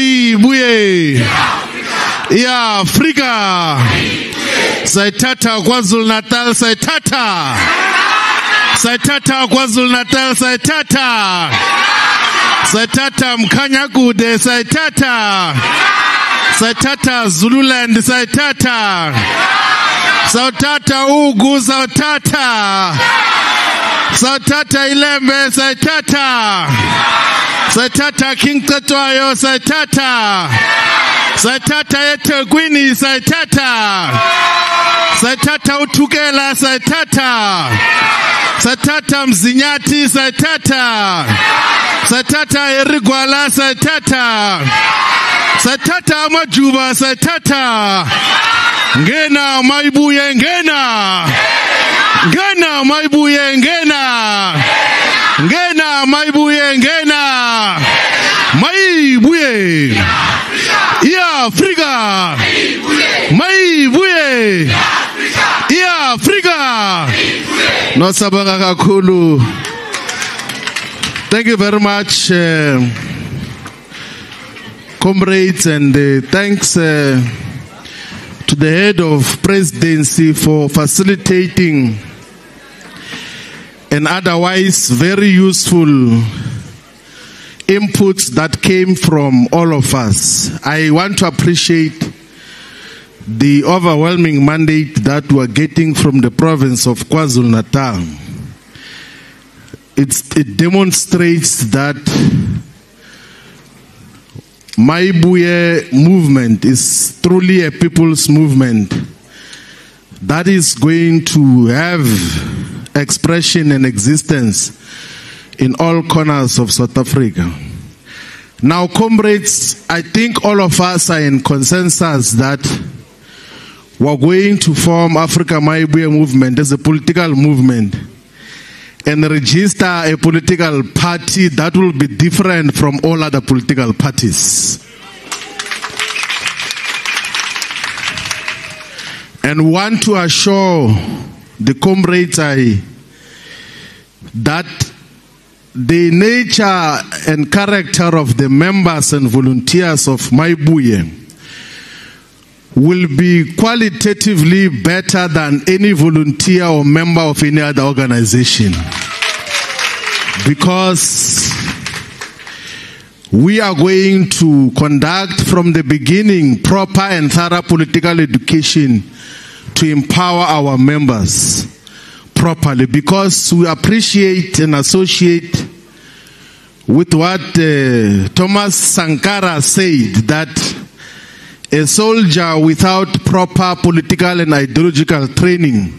Mayibuye ya Afrika Saitata KwaZulu Natal Saitata KwaZulu Natal Saitata Mkanyagude Saitata Zululand Saitata Ugu Saitata Ilembe Saitata King Katwayo Saitata eThekwini Saitata Utukela Saitata Mzinyati Saitata Erigwala Saitata Amajuba Ngena Mayibuye Ngena Mayibuye Ngena Mayibuye ya Afrika Mayibuye ya Afrika Nosabanga kakhulu. Thank you very much, comrades, and thanks to the head of presidency for facilitating and otherwise very useful inputs that came from all of us. I want to appreciate the overwhelming mandate that we're getting from the province of KwaZulu Natal. It demonstrates that Mayibuye movement is truly a people's movement that is going to have expression and existence in all corners of South Africa. Now, comrades, I think all of us are in consensus that we're going to form Africa Mayibuye movement as a political movement and register a political party that will be different from all other political parties. And want to assure the comrades that the nature and character of the members and volunteers of Mayibuye will be qualitatively better than any volunteer or member of any other organization. Because we are going to conduct from the beginning proper and thorough political education to empower our members properly, because we appreciate and associate with what Thomas Sankara said, that a soldier without proper political and ideological training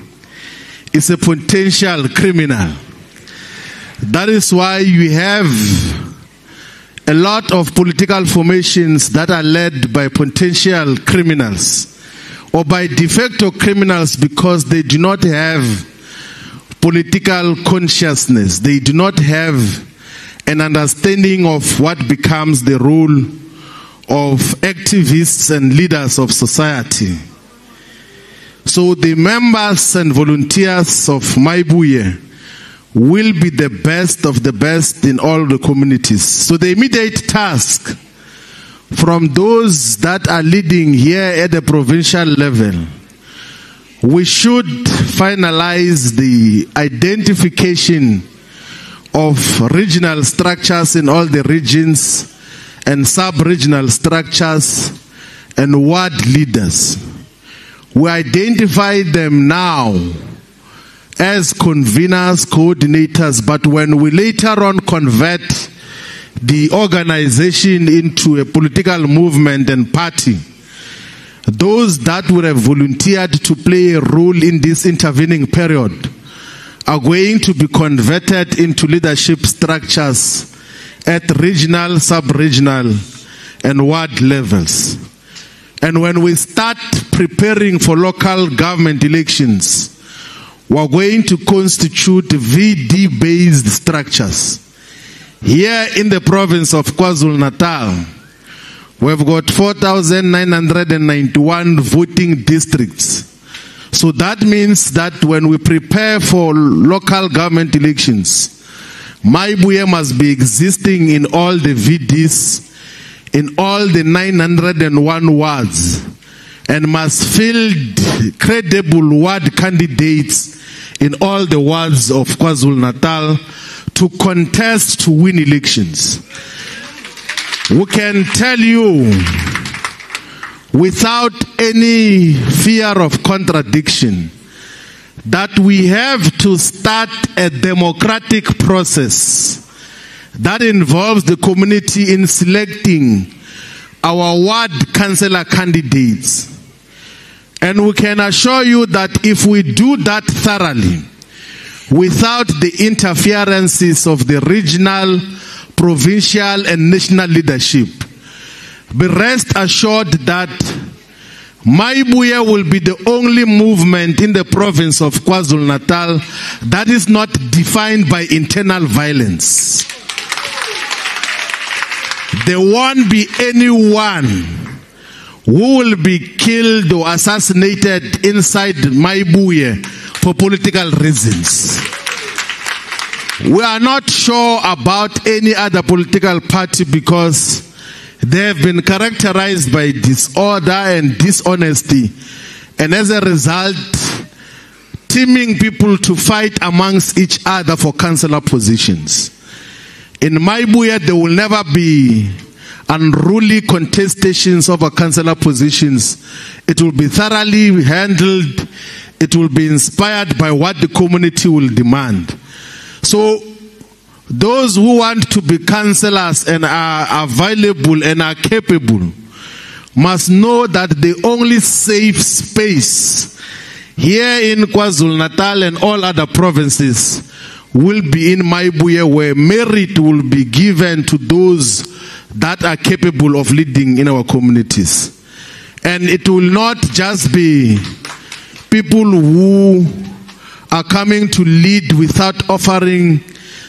is a potential criminal. That is why we have a lot of political formations that are led by potential criminals or by de facto criminals, because they do not have political consciousness. They do not have an understanding of what becomes the role of activists and leaders of society. So the members and volunteers of Mayibuye will be the best of the best in all the communities. So the immediate task from those that are leading here at the provincial level, we should finalize the identification of regional structures in all the regions and sub-regional structures and ward leaders. We identify them now as conveners, coordinators, but when we later on convert the organization into a political movement and party, those that would have volunteered to play a role in this intervening period are going to be converted into leadership structures at regional, sub-regional, and ward levels. And when we start preparing for local government elections, we're going to constitute VD-based structures. Here in the province of KwaZulu Natal, we've got 4,991 voting districts. So that means that when we prepare for local government elections, Mayibuye must be existing in all the VDs in all the 901 wards and must field credible ward candidates in all the wards of KwaZulu-Natal to contest to win elections. We can tell you without any fear of contradiction that we have to start a democratic process that involves the community in selecting our ward councillor candidates. And we can assure you that if we do that thoroughly, without the interferences of the regional, provincial, and national leadership, be rest assured that Mayibuye will be the only movement in the province of KwaZulu-Natal that is not defined by internal violence. There won't be anyone who will be killed or assassinated inside Mayibuye for political reasons. We are not sure about any other political party because they have been characterized by disorder and dishonesty, and as a result, teaming people to fight amongst each other for councillor positions. In Mayibuye, there will never be unruly contestations over councillor positions. It will be thoroughly handled. It will be inspired by what the community will demand. So those who want to be councillors and are available and are capable must know that the only safe space here in KwaZulu-Natal and all other provinces will be in Mayibuye, where merit will be given to those that are capable of leading in our communities. And it will not just be people who are coming to lead without offering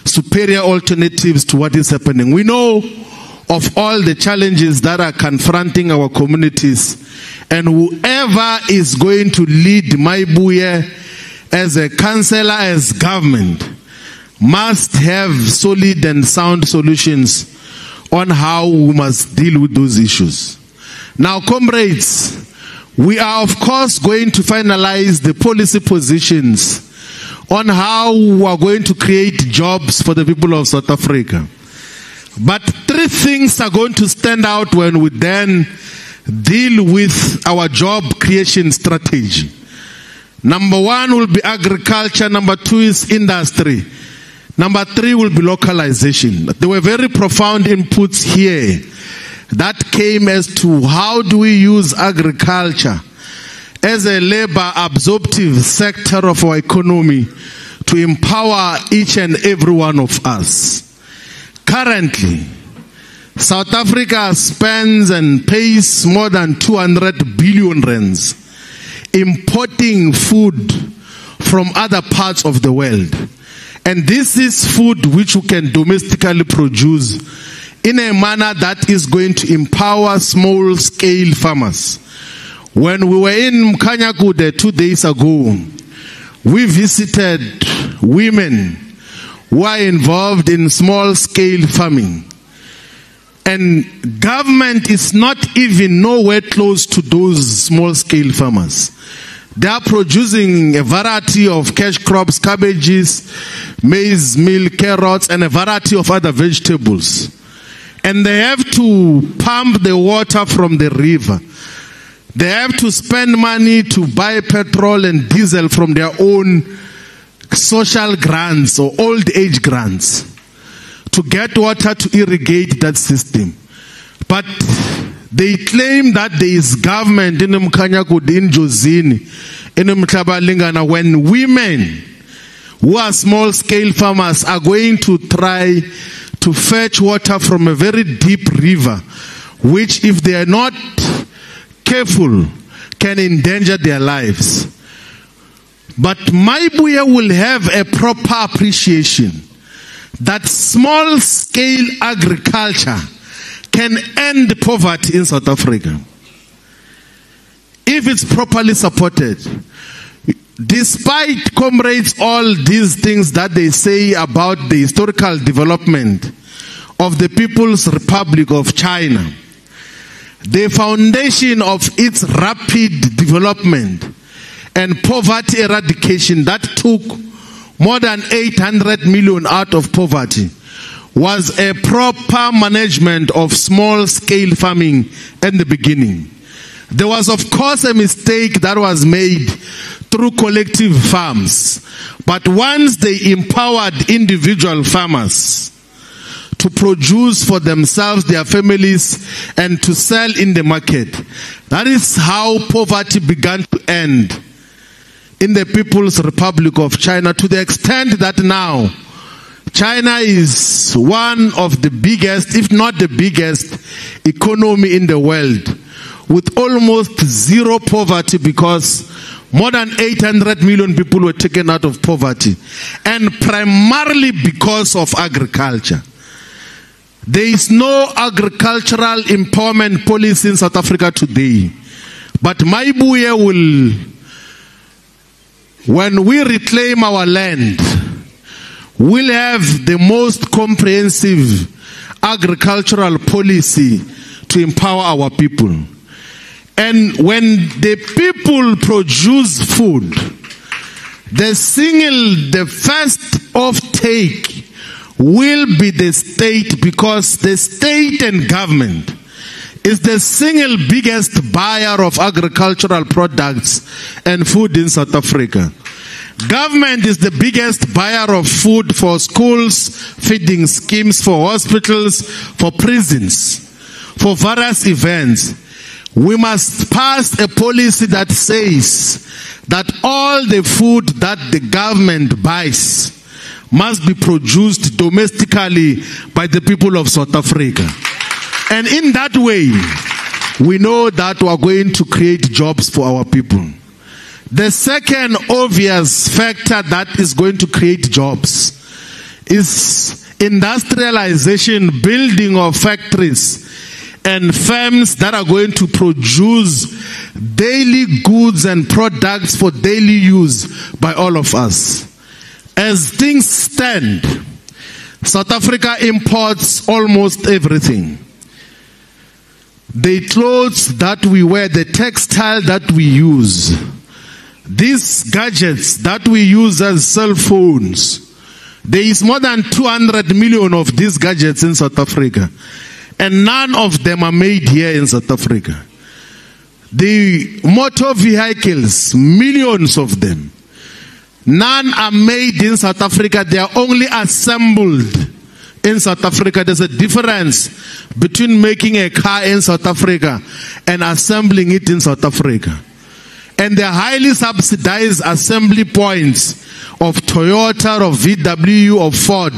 superior alternatives to what is happening. We know of all the challenges that are confronting our communities, and whoever is going to lead Mayibuye as a councillor, as government, must have solid and sound solutions on how we must deal with those issues. Now, comrades, we are of course going to finalize the policy positions on how we are going to create jobs for the people of South Africa. But three things are going to stand out when we then deal with our job creation strategy. Number one will be agriculture. Number two is industry. Number three will be localization. There were very profound inputs here that came as to how do we use agriculture as a labor-absorptive sector of our economy to empower each and every one of us. Currently, South Africa spends and pays more than 200 billion rands importing food from other parts of the world. And this is food which we can domestically produce in a manner that is going to empower small-scale farmers. When we were in Mkanyakude 2 days ago, we visited women who are involved in small-scale farming. And government is not even nowhere close to those small-scale farmers. They are producing a variety of cash crops, cabbages, maize meal, carrots, and a variety of other vegetables. And they have to pump the water from the river. They have to spend money to buy petrol and diesel from their own social grants or old age grants to get water to irrigate that system. But they claim that there is government in Mkanyakude, in Jozini, in Mklabalingana, when women who are small-scale farmers are going to try to fetch water from a very deep river, which, if they are not careful, can endanger their lives. But Mayibuye will have a proper appreciation that small-scale agriculture can end poverty in South Africa if it's properly supported. Despite, comrades, all these things that they say about the historical development of the People's Republic of China, the foundation of its rapid development and poverty eradication that took more than 800 million out of poverty was a proper management of small-scale farming in the beginning. There was, of course, a mistake that was made through collective farms. But once they empowered individual farmers to produce for themselves, their families, and to sell in the market, that is how poverty began to end in the People's Republic of China, to the extent that now China is one of the biggest, if not the biggest, economy in the world, with almost zero poverty, because more than 800 million people were taken out of poverty, and primarily because of agriculture. There is no agricultural empowerment policy in South Africa today. But Mayibuye will, when we reclaim our land, we'll have the most comprehensive agricultural policy to empower our people. And when the people produce food, the first offtake will be the state, because the state and government is the single biggest buyer of agricultural products and food in South Africa. Government is the biggest buyer of food for schools, feeding schemes, for hospitals, for prisons, for various events. We must pass a policy that says that all the food that the government buys must be produced domestically by the people of South Africa. And in that way, we know that we are going to create jobs for our people. The second obvious factor that is going to create jobs is industrialization, building of factories and firms that are going to produce daily goods and products for daily use by all of us. As things stand, South Africa imports almost everything. The clothes that we wear, the textile that we use, these gadgets that we use as cell phones, there is more than 200 million of these gadgets in South Africa, and none of them are made here in South Africa. The motor vehicles, millions of them, none are made in South Africa. They are only assembled in South Africa. There's a difference between making a car in South Africa and assembling it in South Africa. And the highly subsidized assembly points of Toyota, of VW, of Ford,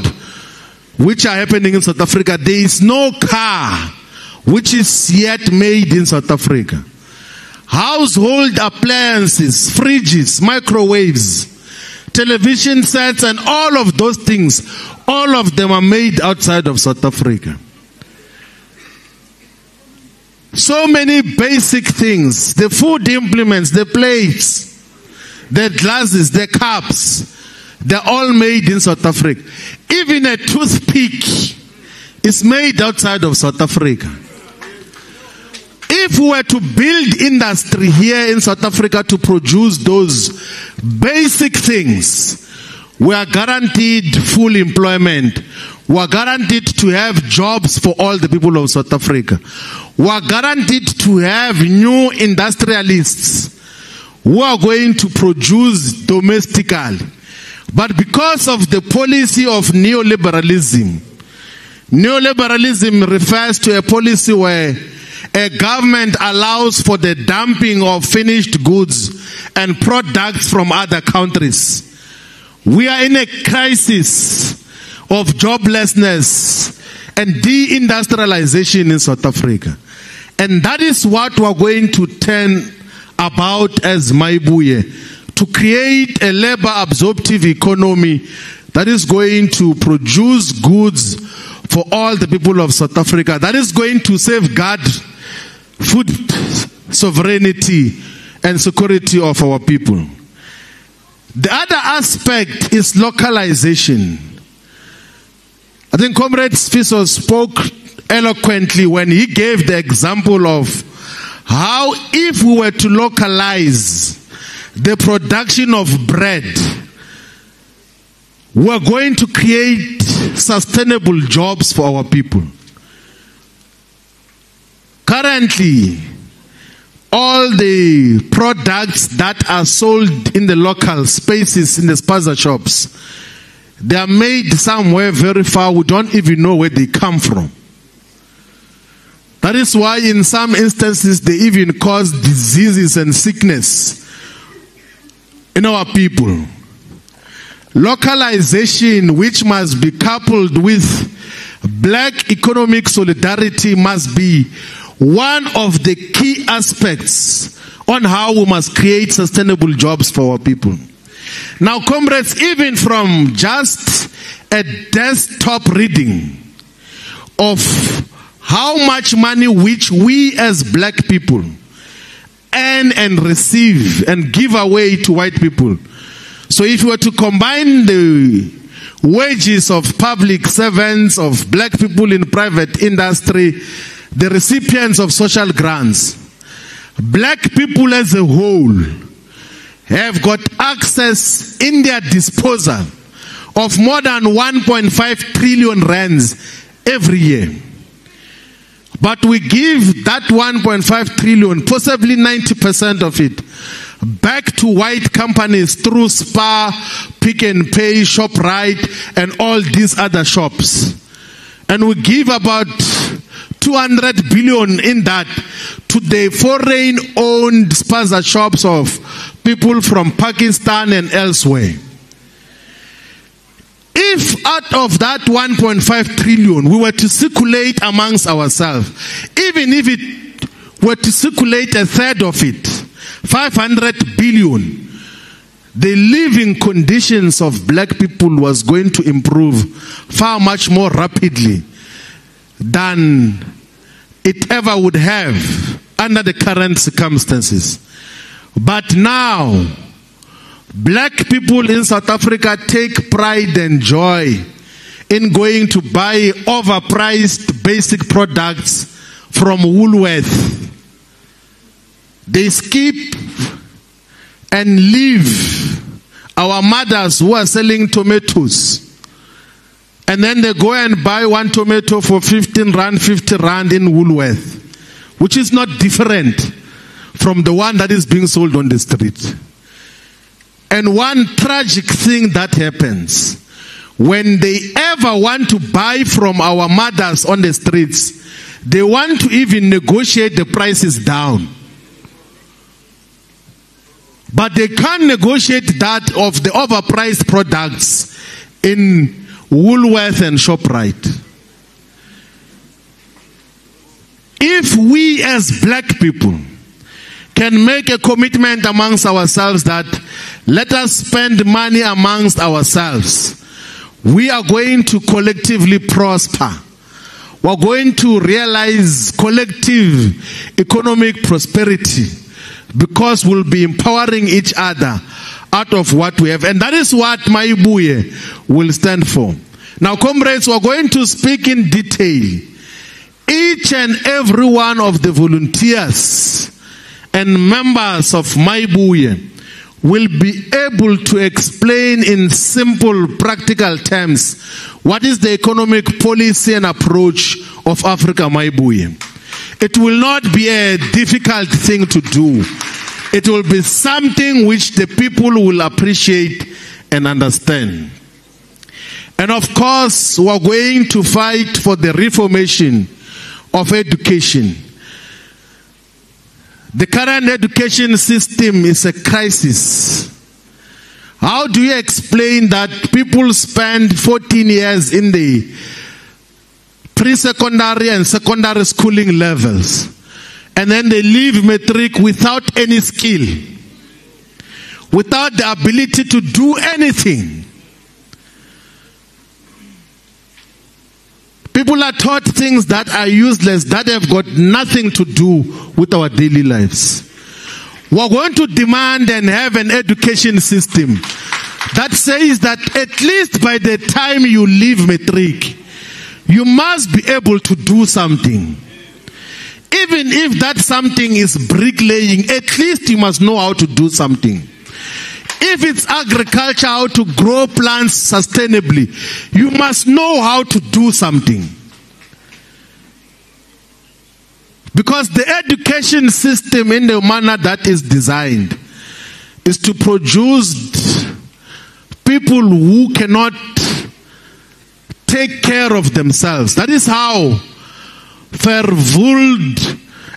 which are happening in South Africa, there is no car which is yet made in South Africa. Household appliances, fridges, microwaves, television sets, and all of those things, all of them are made outside of South Africa. So many basic things, the food implements, the plates, the glasses, the cups, they're all made in South Africa. Even a toothpick is made outside of South Africa. If we were to build industry here in South Africa to produce those basic things, we are guaranteed full employment. We are guaranteed to have jobs for all the people of South Africa. We are guaranteed to have new industrialists who are going to produce domestically. But because of the policy of neoliberalism, neoliberalism refers to a policy where a government allows for the dumping of finished goods and products from other countries. We are in a crisis of joblessness and deindustrialization in South Africa. And that is what we are going to turn about as Mayibuye, to create a labor-absorptive economy that is going to produce goods for all the people of South Africa, that is going to safeguard food sovereignty and security of our people. The other aspect is localization. I think Comrade Fiso spoke eloquently when he gave the example of how if we were to localize the production of bread, we're going to create sustainable jobs for our people. Currently, all the products that are sold in the local spaces, in the spaza shops, they are made somewhere very far. We don't even know where they come from. That is why in some instances they even cause diseases and sickness in our people. Localization, which must be coupled with black economic solidarity, must be one of the key aspects on how we must create sustainable jobs for our people. Now, comrades, even from just a desktop reading of how much money which we as black people earn and receive and give away to white people. So if you were to combine the wages of public servants, of black people in private industry, the recipients of social grants, black people as a whole have got access in their disposal of more than 1.5 trillion rands every year. But we give that 1.5 trillion, possibly 90% of it, back to white companies through Spar, Pick and Pay, ShopRite, and all these other shops. And we give about 200 billion in that to the foreign-owned spaza shops of people from Pakistan and elsewhere. If out of that 1.5 trillion we were to circulate amongst ourselves, even if it were to circulate a third of it, 500 billion, the living conditions of black people was going to improve far much more rapidly than it ever would have under the current circumstances. But now, black people in South Africa take pride and joy in going to buy overpriced basic products from Woolworth. They skip and leave our mothers who are selling tomatoes. And then they go and buy one tomato for 15 rand, 50 rand in Woolworth, which is not different from the one that is being sold on the street. And one tragic thing that happens, when they ever want to buy from our mothers on the streets, they want to even negotiate the prices down. But they can't negotiate that of the overpriced products in Woolworth and ShopRite. If we as black people can make a commitment amongst ourselves that let us spend money amongst ourselves, we are going to collectively prosper. We're going to realize collective economic prosperity because we'll be empowering each other out of what we have. And that is what Mayibuye will stand for. Now, comrades, we're going to speak in detail. Each and every one of the volunteers and members of Mayibuye will be able to explain in simple, practical terms what is the economic policy and approach of Africa Mayibuye. It will not be a difficult thing to do. It will be something which the people will appreciate and understand. And of course, we are going to fight for the reformation of education. The current education system is a crisis. How do you explain that people spend 14 years in the pre-secondary and secondary schooling levels, and then they leave matric without any skill, without the ability to do anything? People are taught things that are useless, that have got nothing to do with our daily lives. We're going to demand and have an education system that says that at least by the time you leave matric, you must be able to do something. Even if that something is bricklaying, at least you must know how to do something. If it's agriculture, how to grow plants sustainably, you must know how to do something. Because the education system, in the manner that is designed, is to produce people who cannot take care of themselves. That is how Verwoerd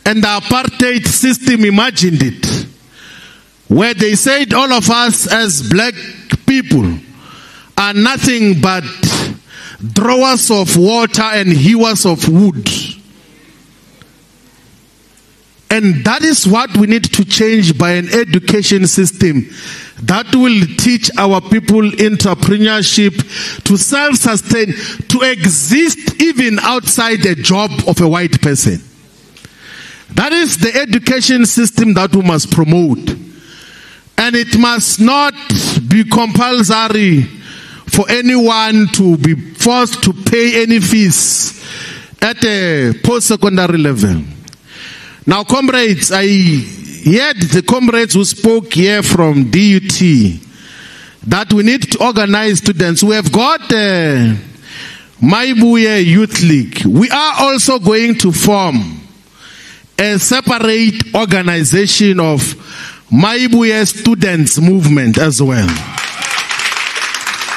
and the apartheid system imagined it, where they said all of us as black people are nothing but drawers of water and hewers of wood. And that is what we need to change by an education system that will teach our people entrepreneurship, to self-sustain, to exist even outside the job of a white person. That is the education system that we must promote. And it must not be compulsory for anyone to be forced to pay any fees at a post-secondary level. Now, comrades, I heard the comrades who spoke here from DUT that we need to organize students. We have got Mayibuye Youth League. We are also going to form a separate organization of Mayibuye Students Movement as well.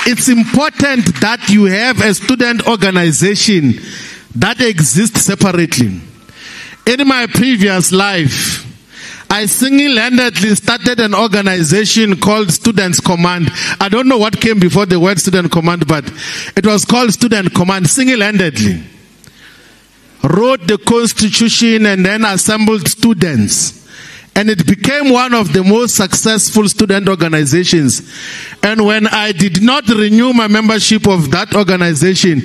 It's important that you have a student organization that exists separately. In my previous life, I single-handedly started an organization called Students Command. I don't know what came before the word Student Command, but it was called Student Command, single-handedly. Wrote the Constitution and then assembled students. And it became one of the most successful student organizations. And when I did not renew my membership of that organization,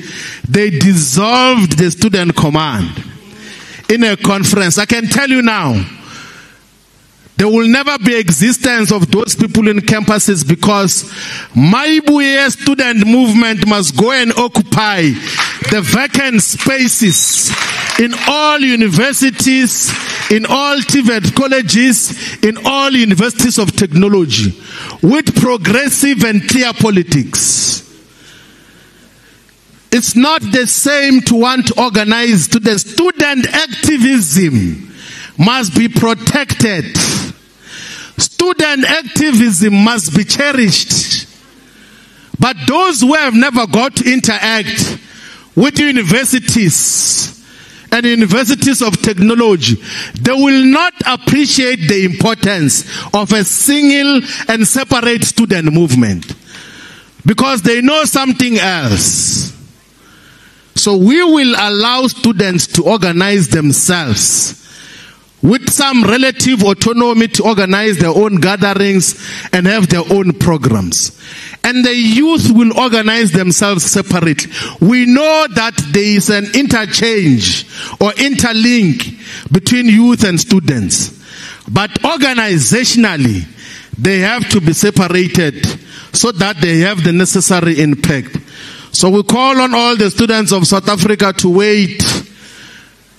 they dissolved the Student Command in a conference. I can tell you now, there will never be existence of those people in campuses, because Mayibuye student movement must go and occupy the vacant spaces in all universities, in all TVET colleges, in all universities of technology, with progressive and clear politics. It's not the same to want to organize students. Student activism must be protected. Student activism must be cherished. But those who have never got to interact with universities and universities of technology, they will not appreciate the importance of a single and separate student movement, because they know something else. So we will allow students to organize themselves with some relative autonomy to organize their own gatherings and have their own programs. And the youth will organize themselves separately. We know that there is an interchange or interlink between youth and students. But organizationally, they have to be separated so that they have the necessary impact. So we call on all the students of South Africa to wait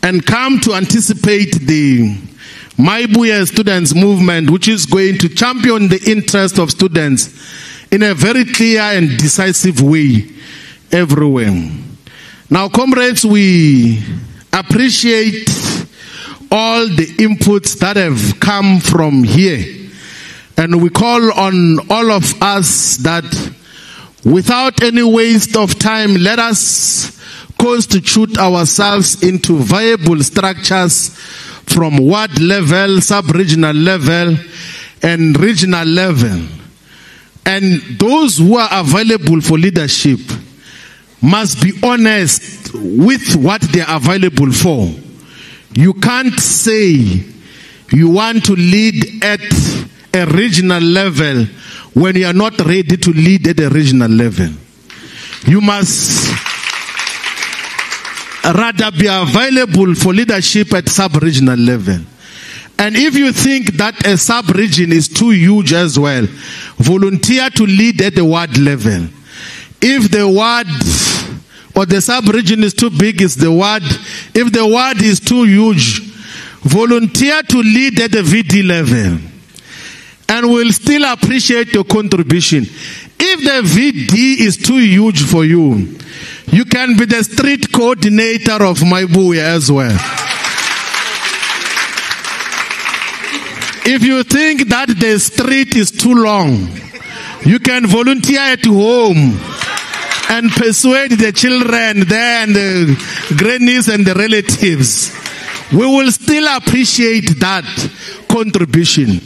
and come to anticipate the Mayibuye Students Movement, which is going to champion the interest of students in a very clear and decisive way everywhere. Now, comrades, we appreciate all the inputs that have come from here. And we call on all of us that without any waste of time, let us constitute ourselves into viable structures from ward level, sub-regional level, and regional level. And those who are available for leadership must be honest with what they are available for. You can't say you want to lead at a regional level when you are not ready to lead at a regional level. You must rather be available for leadership at sub-regional level. And if you think that a sub-region is too huge as well, volunteer to lead at the ward level. If the ward or the sub-region is too big, is the ward. If the ward is too huge, volunteer to lead at the VD level. And we'll still appreciate your contribution. If the VD is too huge for you, you can be the street coordinator of Mayibuye as well. If you think that the street is too long, you can volunteer at home and persuade the children there and the grannies and the relatives. We will still appreciate that contribution.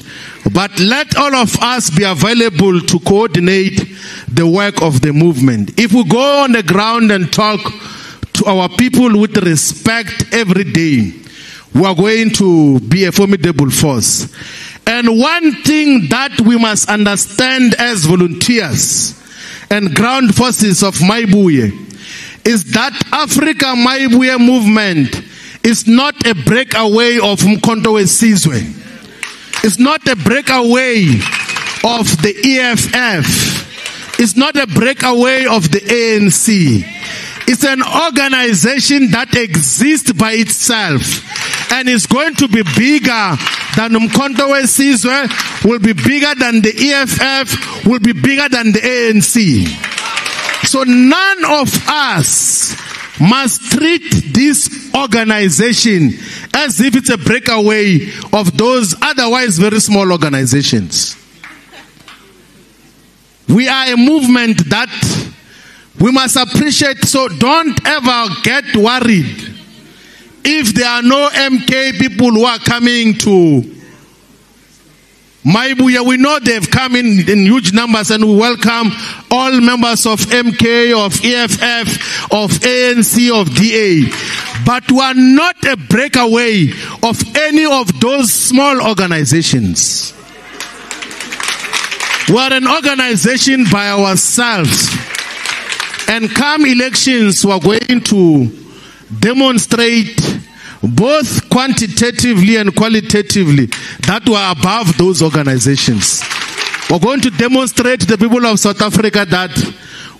But let all of us be available to coordinate the work of the movement. If we go on the ground and talk to our people with respect every day, we are going to be a formidable force. And one thing that we must understand as volunteers and ground forces of Mayibuye is that Africa Mayibuye movement is not a breakaway of Mkhonto Wesizwe. It's not a breakaway of the EFF. It's not a breakaway of the ANC. It's an organization that exists by itself and is going to be bigger than Mkhonto Wesizwe, will be bigger than the EFF, will be bigger than the ANC. So none of us must treat this organization as if it's a breakaway of those otherwise very small organizations. We are a movement that we must appreciate, so don't ever get worried if there are no MK people who are coming to Mayibuye. We know they've come in huge numbers, and we welcome all members of MK, of EFF, of ANC, of DA. But we are not a breakaway of any of those small organizations. We are an organization by ourselves. And come elections, we are going to demonstrate both quantitatively and qualitatively that we are above those organizations. We're going to demonstrate to the people of South Africa that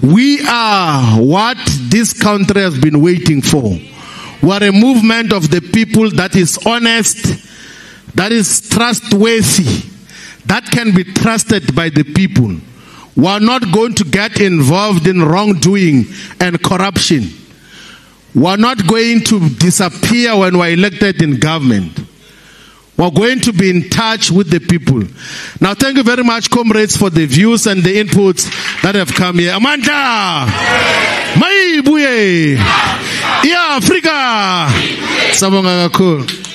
we are what this country has been waiting for. We are a movement of the people that is honest, that is trustworthy, that can be trusted by the people. We are not going to get involved in wrongdoing and corruption. We are not going to disappear when we are elected in government. We are going to be in touch with the people. Now, thank you very much, comrades, for the views and the inputs that have come here. Amanda! Mayibuye! Yeah, Africa! Sabonga kakhulu.